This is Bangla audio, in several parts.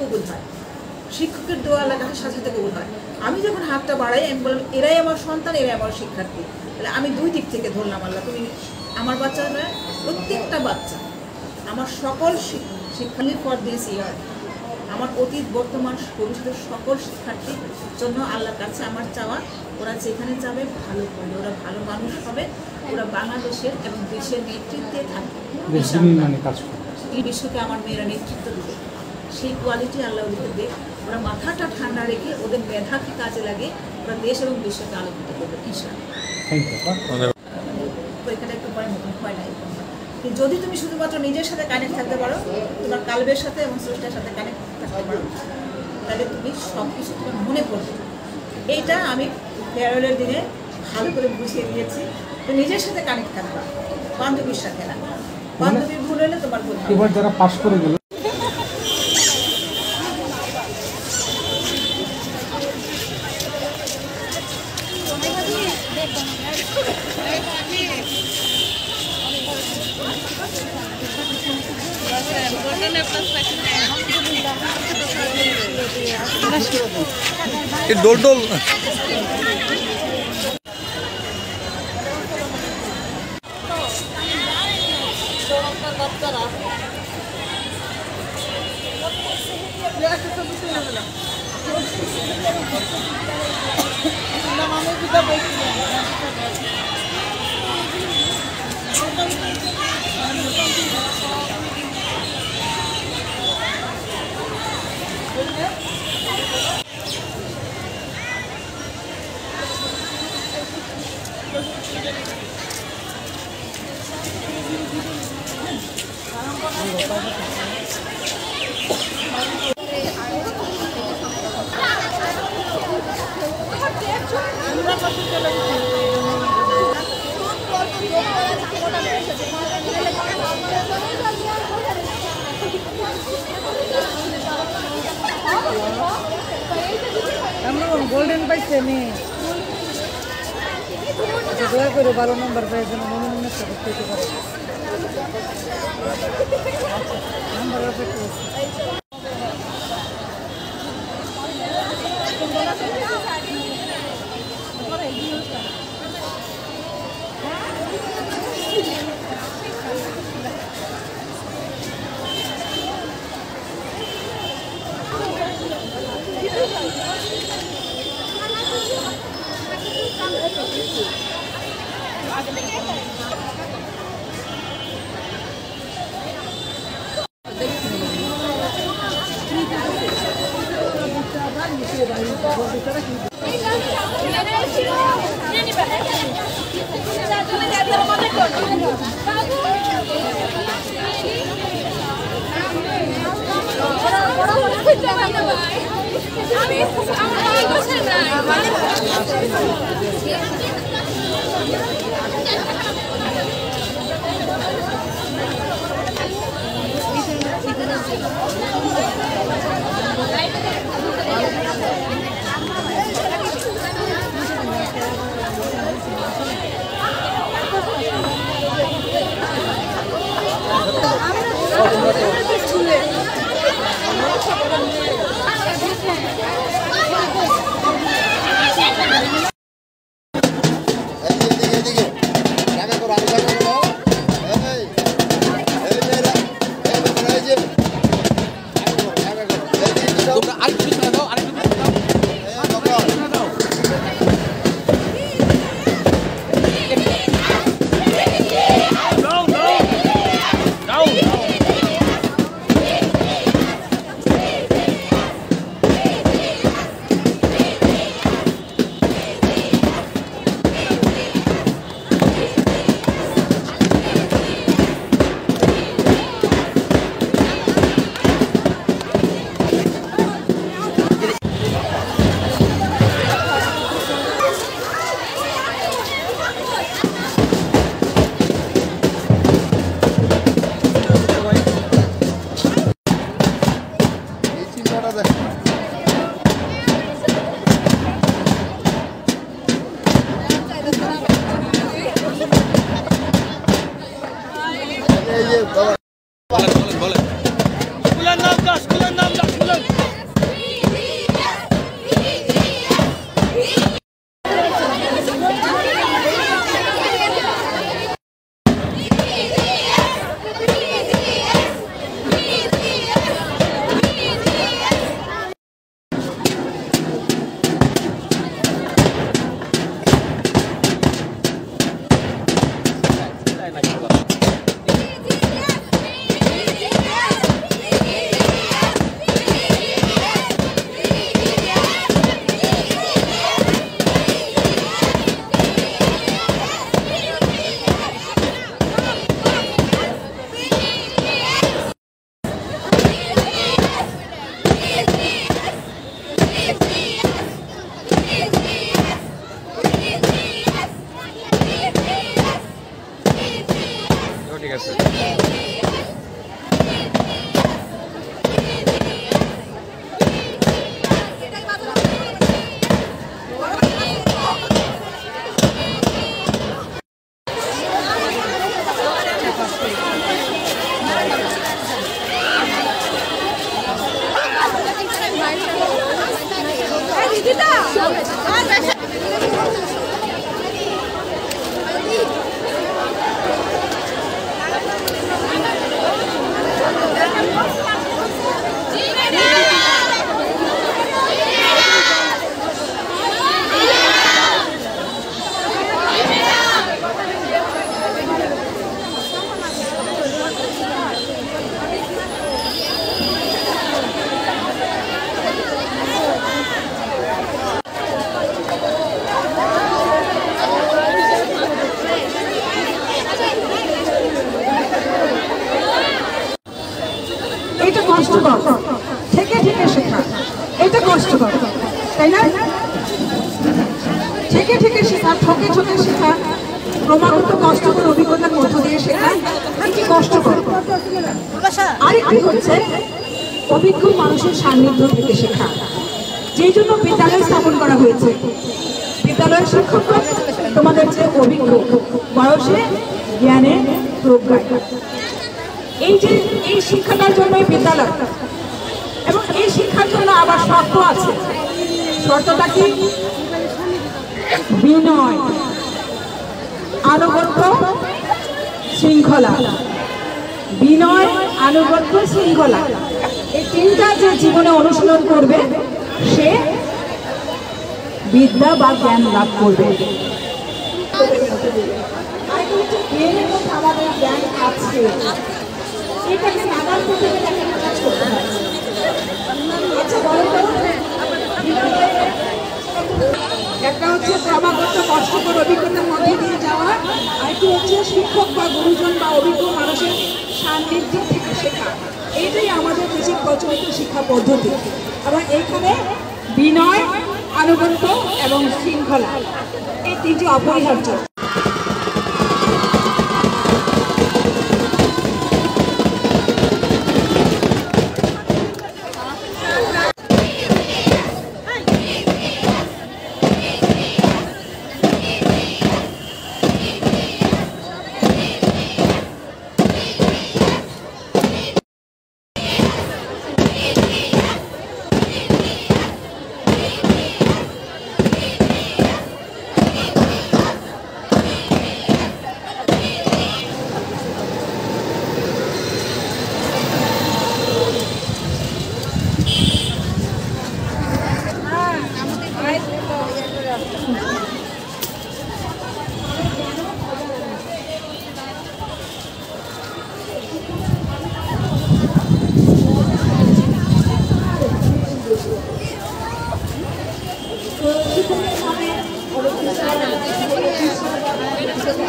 কবুল হয়, শিক্ষকের দোয়া আল্লাহর কাছে সাথে সাথে কবুল হয়। আমি যখন হাতটা বাড়াই, আমি বললাম এরাই আমার সন্তান, এরাই আমার শিক্ষার্থী। তাহলে আমি দুই দিক থেকে ধরলাম, আল্লাহ তুমি আমার বাচ্চারা, প্রত্যেকটা বাচ্চা আমার সকল শিক্ষার্থী ফর দিস ইয়ার, আমার অতীত বর্তমান ভবিষ্যতের সকল শিক্ষার্থীর জন্য আল্লাহর কাছে আমার চাওয়া, ওরা যেখানে যাবে ভালো করবে, ওরা ভালো মানুষ হবে, ওরা বাংলাদেশের এবং দেশের নেতৃত্বে থাকবে, এই বিশ্বকে আমার মেয়েরা নেতৃত্ব দেবে। সেই কোয়ালিটি আল্লাহ ওদেরকে দেখ, ওরা মাথাটা ঠান্ডা রেখে ওদের মেধাকে কাজে লাগে, ওরা দেশ এবং বিশ্বকে আলোকিত করবে ইনশাআল্লাহ। পরীক্ষাটা একটু পরে মতন হয় না, কিন্তু যদি তুমি শুধুমাত্র নিজের সাথে কানেক্ট থাকতে পারো, তোমার কালবের সাথে এবং স্রষ্টার সাথে কানেক্ট থাকতে পারো, তাহলে তুমি সব কিছু তোমার মনে পড়বে। এইটা আমি ফেয়ারওয়েলের দিনে ভালো করে বুঝিয়ে দিয়েছি। তো নিজের সাথে কানেক্ট থাকবা, বান্ধবীর সাথে না। বান্ধবীর ভুল হলে তোমার ভুল। এবার যারা পাস করে গেল ডোল ডোল গোল্ডেন পাইছে মেয়ে, দয়া করে ভালো নম্বর পাই যেন মনে মনে সাথে পেতে পারে। নাম্বার এদিকে কষ্টকর, থেকে থেকে শেখা এটা কষ্টকর, তাই না? থেকে থেকে শেখা, ঠকে ঠকে শেখা, ক্রমাগত কষ্টকর অভিজ্ঞতার মধ্য দিয়ে শেখা কি কষ্টকর। আরেকটি হচ্ছে অভিজ্ঞ মানুষের সান্নিধ্য থেকে শেখা, যেই জন্য বিদ্যালয় স্থাপন করা হয়েছে। বিদ্যালয়ের শিক্ষক তোমাদের যে অভিজ্ঞ, বয়সে জ্ঞানে প্রজ্ঞায়, এই যে এই শিক্ষাটার জন্যই বিদ্যালয়, এবং এই শিক্ষার জন্য আবার শর্ত আছে। শর্তটা কি? বিনয়, আনুগত্য, শৃঙ্খলা। বিনয়, আনুগত্য, শৃঙ্খলা, এই তিনটা যে জীবনে অনুশীলন করবে সে বিদ্যা বা জ্ঞান লাভ করবে। আমাদের জ্ঞান আছে, এটাকে নানান পদ্ধতিতে দেখানোর কাজ করতে হয়। আচ্ছা বলো তো, একটা হচ্ছে ক্রমাগত কষ্টকর অভিজ্ঞতার মধ্যে দিয়ে যাওয়া, আরেকটি হচ্ছে শিক্ষক বা গুরুজন বা অভিজ্ঞ মানুষের সান্নিধ্য থেকে শেখা। এইটাই আমাদের দেশের প্রচলিত শিক্ষা পদ্ধতি। এবং এইখানে বিনয়, আনুগত্য এবং শৃঙ্খলা এই তিনটি অপরিহার্য।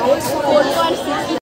Always 4 or 6